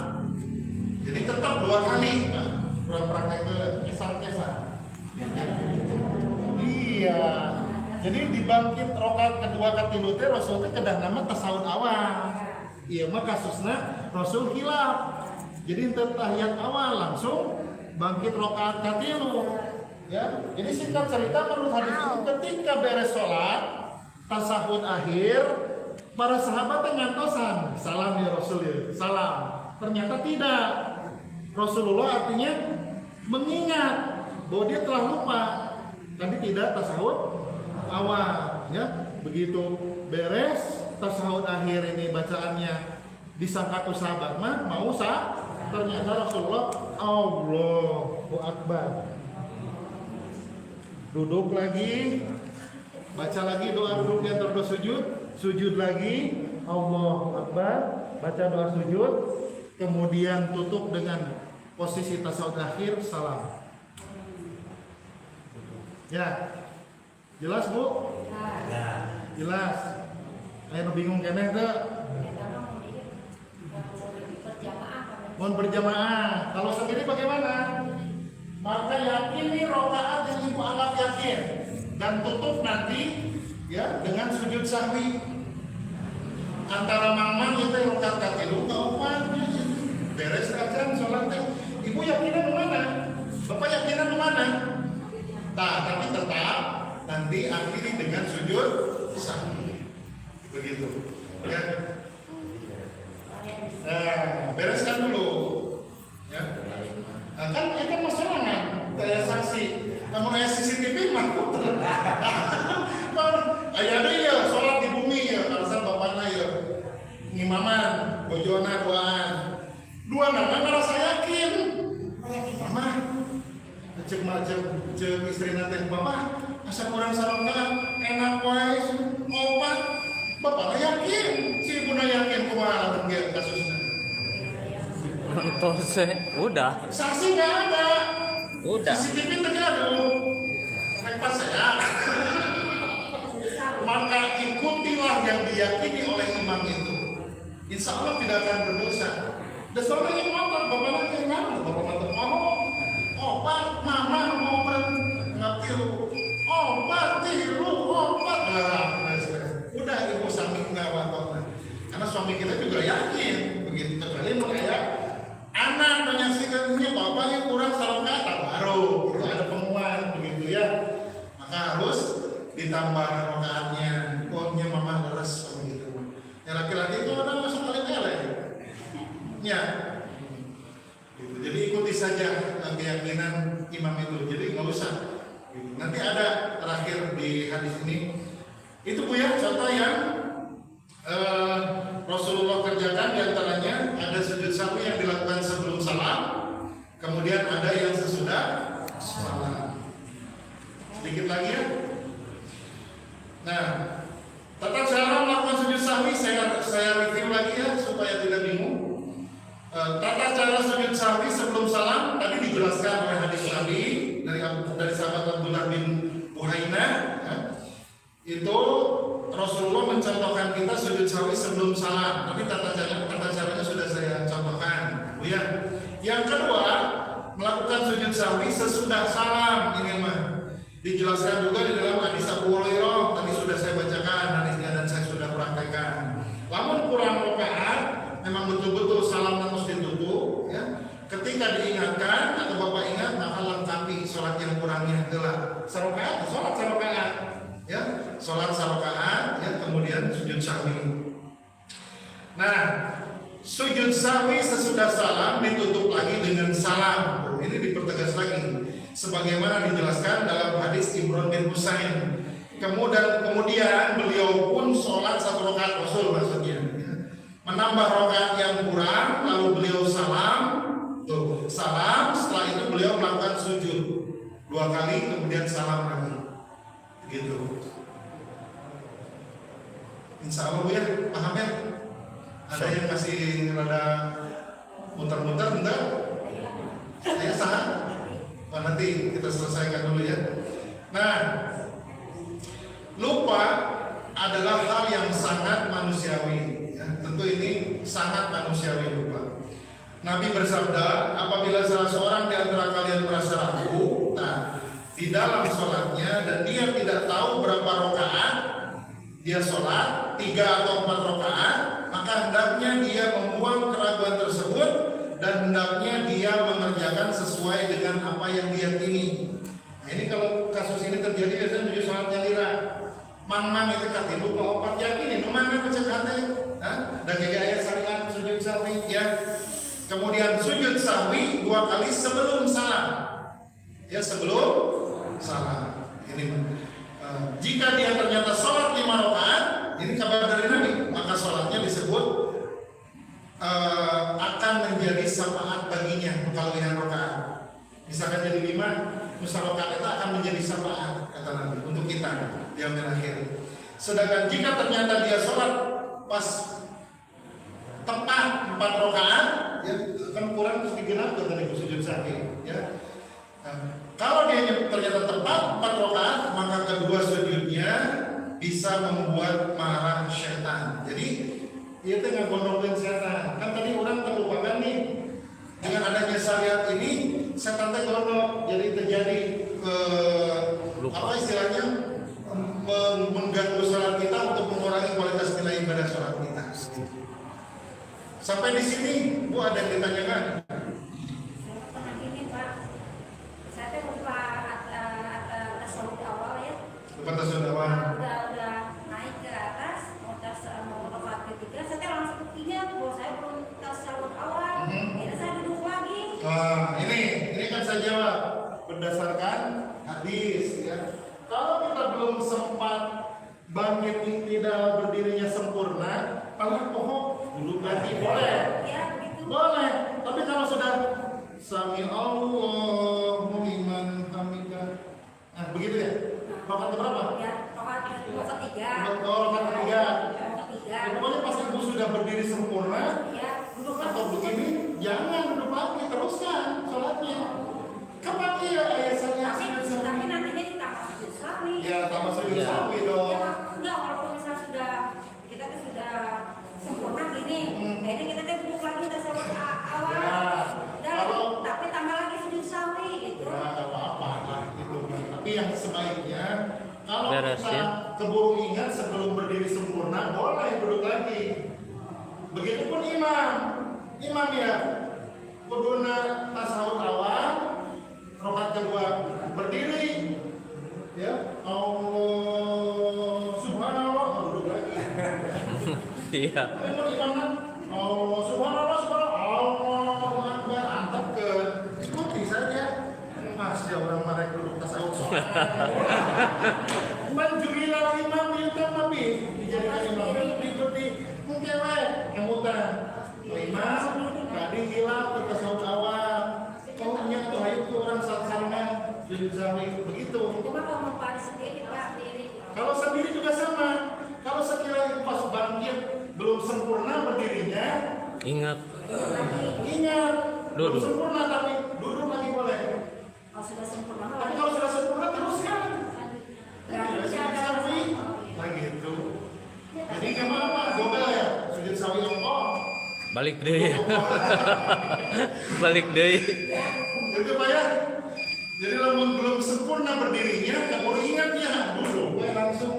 Jadi tetap 2 kali, Pak. Praktek kesan-kesan. Iya. Jadi dibangkit rakaat kedua katilu teh Rasul teh kedah nama tasawuf awal. Iya mah kasusnya Rasul hilaf. Jadi teu tahiyat awal langsung bangkit rakaat katilu. Ya, jadi singkat cerita menurut hadis itu ketika beres sholat tasahud akhir, para sahabat ngantosan salam ya Rasul ya, salam. Ternyata tidak. Rasulullah artinya mengingat bahwa dia telah lupa, tapi tidak tasahud awal. Ya, begitu beres tasahud akhir ini bacaannya disangka tuh sahabat mah mau ternyata Rasulullah Allahu Akbar. Duduk lagi, baca lagi doa duduk di antara dua sujud, sujud lagi, Allahu Akbar, baca doa sujud, kemudian tutup dengan posisi tasawuf akhir, salam. Ya, jelas Bu? Jelas. Ayo bingung keneh teh? Mohon berjamaah. Kalau sendiri bagaimana? Maka yakini rokaat yang ibu anggap yakin dan tutup nanti ya dengan sujud sahwi. Antara mamang itu rokaat katilu kaupan beres kajian sholatnya. Ibu yakinan mana? Bapak yakinan mana? Nah, tapi tetap nanti akhiri dengan sujud sahwi. Begitu. Ya. Bereskan dulu. Ya. Nah, kan itu masalah kan, kayak saksi. Namun ayah CCTV mah ayah ada ya sholat di bumi ya, alasan bapaknya ya ngimaman, bojona doaan. Dua nama merasa yakin. Mama, cek istri nanti bapak, asal kurang sarangkan enak wes, obat. Bapaknya yakin, si ibuna yakin kumaha dengan kasusnya. Terus udah. Saksi nggak ada. Udah. CCTV terjadi. Pas saya. Maka ikutilah yang diyakini oleh imam itu. Insya Allah tidak akan berdosa. Dan soalnya yang ngotot, bapak lagi yang ngaruh, bapak mantap obat, mama mau ngapil, obat tiru, obat. Udah ibu samping ngawat. Karena suami kita juga yakin begitu terkali kayak anak menyaksikannya bapaknya kurang salah kata baru itu ada penguat begitu ya, maka harus ditambah rokaatnya. Ohnya mama leres begitu. Yang laki-laki itu orang masuk kali ya. Gitu. Jadi ikuti saja keyakinan imam itu. Jadi nggak usah. Gitu. Nanti ada terakhir di hadis ini. Itu Bu ya contoh yang Rasulullah kerjakan, diantaranya ada sujud sahwi yang dilakukan sebelum salam, kemudian ada yang sesudah salam. Sedikit lagi ya. Nah, tata cara melakukan sujud sahwi saya review lagi ya supaya tidak bingung. Tata cara sujud sahwi sebelum salam tadi dijelaskan oleh hadis Nabi dari sahabat Abdullah bin Buhaina. Ya. Itu Rasulullah mencontohkan kita sujud sahwi sebelum salam, tapi tata caranya sudah saya contohkan, Bu ya. Yang kedua, melakukan sujud sahwi sesudah salam ini mah dijelaskan juga di dalam hadis Abu Hurairah. Tadi sudah saya bacakan hadisnya dan saya sudah praktekkan. Namun kurang rakaat, memang betul-betul salam harus ditutup. Ya. Ketika diingatkan atau Bapak ingat, maka lengkapi sholat yang kurangnya adalah sarokaat, sholat sarokaat. Ya, sholat sarokaat, ya, kemudian sujud sahwi. Nah, sujud sahwi sesudah salam ditutup lagi dengan salam. Ini dipertegas lagi, sebagaimana dijelaskan dalam hadis Imran bin Husain. Kemudian beliau pun sholat satu rakaat Rasul maksudnya, ya. Menambah rakaat yang kurang, lalu beliau salam. Salam, setelah itu beliau melakukan sujud 2 kali, kemudian salam lagi. Gitu. Insya Allah Bu ya, paham ya? Ada yang masih rada muter-muter, enggak? Saya sah? Nanti kita selesaikan dulu ya. Nah, lupa adalah hal yang sangat manusiawi. Ya, tentu ini sangat manusiawi lupa. Nabi bersabda, apabila salah seorang di antara kalian merasa ragu, di dalam sholatnya dan dia tidak tahu berapa rakaat dia sholat, 3 atau 4 rakaat, maka hendaknya dia membuang keraguan tersebut dan hendaknya dia mengerjakan sesuai dengan apa yang diyakini. Nah, ini kalau kasus ini terjadi biasanya tujuh sholatnya lira. Mang itu katilu kau opat yakini, mana macam hati, dan kayak ayat syariat sujud sahwi ya. Kemudian sujud sahwi 2 kali sebelum salam, ya sebelum salam. Ini jika dia ternyata sholat 5 rakaat, ini kabar dari Nabi, maka sholatnya disebut akan menjadi syafaat baginya kelebihan rakaat. Misalkan jadi 5, rakaat itu akan menjadi syafaat kata Nabi untuk kita di akhir. Sedangkan jika ternyata dia sholat pas tepat 4 rakaat, ya kan kurang terus digenapkan tadi sujud sahwi, ya. Kalau dia ternyata tepat 4 rakaat, maka kedua sujudnya bisa membuat marah syaitan. Jadi itu nggak gondokin setan. Kan tadi orang terlupakan nih, dengan adanya syariat ini setan teh gondok, jadi terjadi apa istilahnya mengganggu sholat kita untuk mengurangi kualitas nilai ibadah sholat kita. Sampai di sini, Bu ada yang ditanyakan? Tasawuf awal. Udah naik ke atas, mau rakaat ketiga, saya langsung ingat bahwa saya belum tasawuf awal. Akhirnya saya duduk lagi. Ini kan saya jawab berdasarkan hadis, ya. Kalau kita belum sempat bangkit tidak berdirinya sempurna, paling pohon dulu lagi boleh. Ya, begitu. Boleh. Tapi kalau sudah sami Allahu liman hamidah, nah begitu ya. Rakaat berapa? Ya, rakaat ketiga. Rakaat ketiga. Ketiga. Pokoknya pas ibu sudah berdiri sempurna, Ya, duduk atau begini, jangan duduk lagi, teruskan sholatnya. Kepake ya ayat saya. Tapi nantinya ditambah sujud sahwi. Ya, tambah sujud sahwi dong. Ya, enggak, walaupun misalnya sudah kita tuh sudah sempurna gini, kayaknya kita tuh duduk lagi tasawuf awal. Ya, tapi tambah lagi sujud sahwi gitu. Ya, nggak apa-apa lah gitu. Tapi yang sebaiknya kalau Beresin. kita keburu ingat sebelum berdiri sempurna, boleh duduk lagi. Begitupun imam ya, kuduna tasawuf awal, rakaat kedua berdiri, ya Allah subhanallah duduk lagi. Iya. Allah subhanallah Allahu akbar, antap ke ikuti saja. Masih orang mereka duduk tasawuf soal. Menjurilah imam itu tapi dijadikan imam diikuti mungkin kemudian imam tadi hilang ke tasawuf awal. Kaunya tuh itu orang salah sujud sahwi begitu. Cuma kalau mau pada sendiri, Pak, diri. Kalau sendiri juga sama. Kalau sekiranya pas bangkit belum sempurna berdirinya, Ingat. ingat belum Duduk. sempurna tapi duduk lagi boleh. Kalau sudah sempurna, Tapi kalau sudah sempurna teruskan. berarti bisa ada Sahwi lagi itu. Jadi nggak apa-apa, gobel ya sujud sahwi Allah. Balik deh. Balik deh. Itu Pak ya. Jadi lamun belum sempurna berdirinya, kamu ingat ya duduk langsung.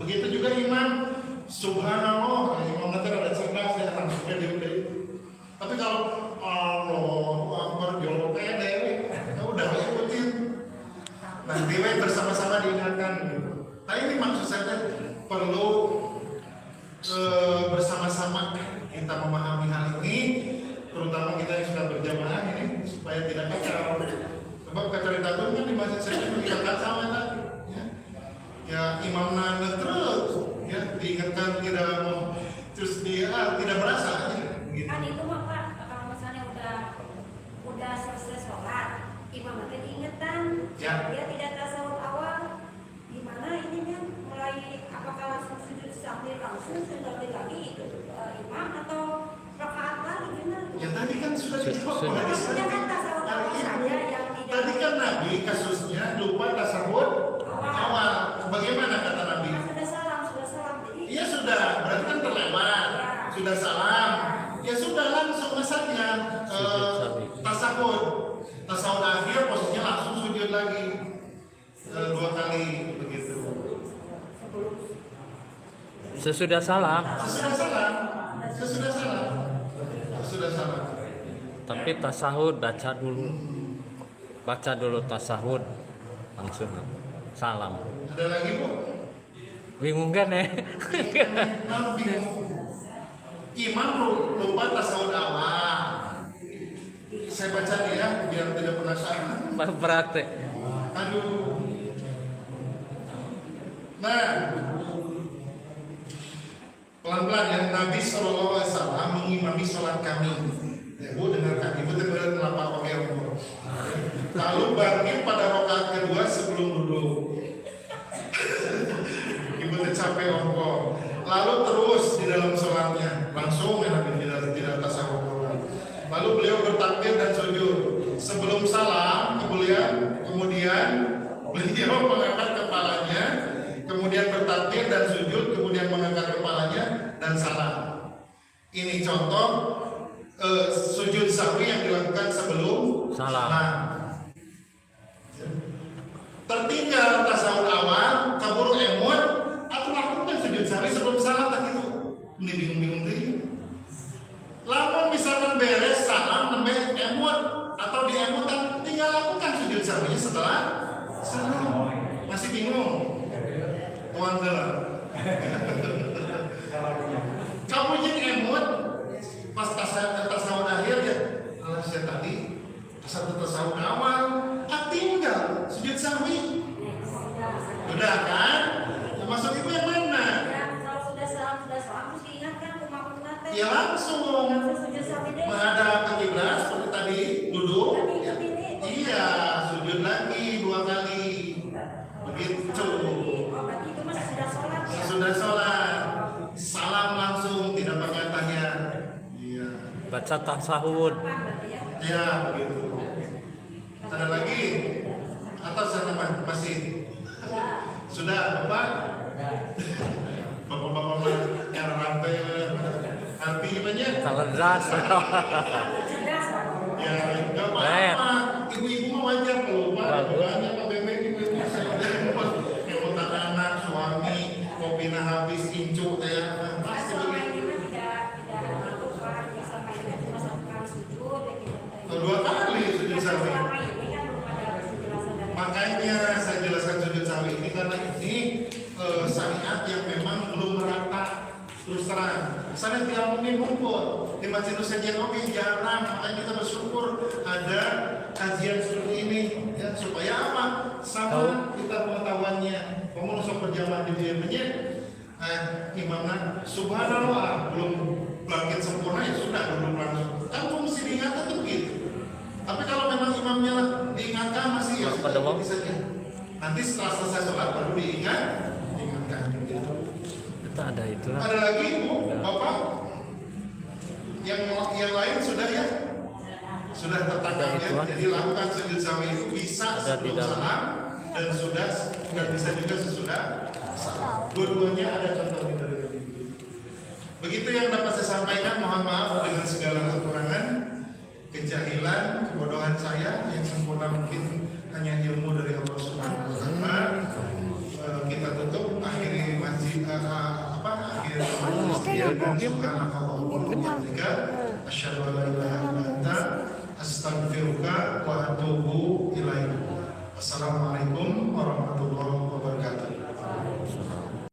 Begitu juga imam. Subhanallah, imam nanti ada cerdas ya langsungnya diudah. Tapi kalau Allahu Akbar jolok pede, ya udah ikutin. Nanti bersama-sama diingatkan gitu. Nah ini maksud saya perlu bersama-sama kita memahami hal ini, terutama kita yang sudah berjamaah ini supaya tidak kacau. Sebab kacau itu kan di masjid saya kita kacau ya, ya imam nana terus, ya diingatkan tidak mau terus dia tidak berasa aja. Gitu. kan itu mah Pak, kalau misalnya udah selesai sholat, imam nanti diingetan, Ya. dia tidak tasawuf awal, gimana ininya mulai apakah langsung sujud sahwi langsung sudah lagi ikut imam atau rakaat lagi gimana? Ya tadi kan sudah dijawab Sudah. oleh Maksudnya kan tasawuf awal saja yang tidak. Tadi kan Nabi kasusnya lupa tasawuf awal. Bagaimana kata Nabi? Sudah salam, jadi. Iya sudah, berarti kan terlewat. Sudah salam. Ya sudah langsung saja tasawuf. Tasawuf akhir posisinya langsung sujud lagi 2 kali begitu. Sesudah salam. Sesudah salam. Sesudah salam. Sesudah salam. Tapi tasahud baca dulu tasahud langsung salam. Ada lagi Bu? Bingung kan ya? Kalau bingung. Imam lupa tasawuf awal. Saya baca nih ya biar tidak penasaran. Berat ya. Aduh. Nah, pelan-pelan ya, Nabi SAW mengimami sholat kami. Ibu dengarkan, ibu dengar lapak pakai umur. Lalu bangkit pada rakaat kedua sebelum duduk. Ibu tercapek ongkol. Lalu terus di dalam sholatnya langsung ya Nabi tidak tasawuf. Lalu beliau bertakbir dan sujud. Sebelum salam, kemudian beliau mengangkat kepalanya, kemudian bertakbir dan sujud, kemudian mengangkat kepalanya dan salam. Ini contoh sujud sahwi yang dilakukan sebelum Salam. Tertinggal tasawuf awal, kabur emut, atau lakukan sujud sahwi sebelum salam tak itu. Ini bingung-bingung deh. Lamun misalkan beres salam nembe emut atau diemutan, tinggal lakukan sujud sahwinya setelah salam. Masih bingung? Tuan gelar. Kamu yang emut pas tasawuf akhir ya. Alah saya tadi tasawuf awal, tinggal sujud sahwi. Udah kan? Maksud ibu yang mana? Ya, kalau sudah salam terus diingatkan rumah-rumah teh. Ya langsung Sujud sahwi deh. menghadap ke kiblat seperti tadi duduk. Iya, sujud lagi 2 kali. Begitu. Oh, berarti itu mas sudah sholat ya? Sudah sholat, salam langsung, tidak pakai tanya. Iya. Baca tasahud. Berarti ya. Ya, begitu. Ada lagi? Atau sana masih? Sudah, Bapak? Bapak-bapak yang rantai arti gimana? Cerdas. Cerdas, Pak. Ya, enggak apa-apa. Ibu-ibu mah wajar lupa. Banyak Pak Bebek ibu-ibu saya yang anak, suami, kopinya habis, incu, ya. Pasti Selama begitu. ini mah tidak melakukan selama ini kan cuma 1 kali sujud ya gitu. 2 kali sujud sahwi. Selama ini kan belum ada penjelasan dari Makanya saya jelaskan sujud sahwi ini karena ini syariat yang memang belum merata. Terus terang, sana tidak mungkin kumpul di Masjid Nusa Oke jarang, makanya kita bersyukur ada kajian seperti ini, ya supaya apa? Sama kita pengetahuannya. Kamu usah berjamaah di masjid, imamnya subhanallah belum bangkit sempurna ya sudah duduk langsung. Kamu mesti diingatkan tuh begitu. Tapi kalau memang imamnya diingatkan masih ya Pada waktu. bisa saja. Nanti setelah selesai sholat baru diingatkan. Kita ada itu lah. Ada lagi Bu, Bapak? Yang lain sudah ya? Sudah tertangkap ya? Jadi lakukan sujud sahwi itu bisa sebelum salam dan bisa juga sesudah salam. Dua-duanya ada contohnya dari Nabi. Begitu yang dapat saya sampaikan. Mohon maaf dengan segala kekurangan, kejahilan, kebodohan saya. Yang sempurna mungkin hanya ilmu dari Allah Subhanahu wa Ta'ala. Kita tutup akhiri masjid akhir asyhadu an la ilaha illa anta astaghfiruka wa atubu ilaik. Assalamualaikum warahmatullahi wabarakatuh.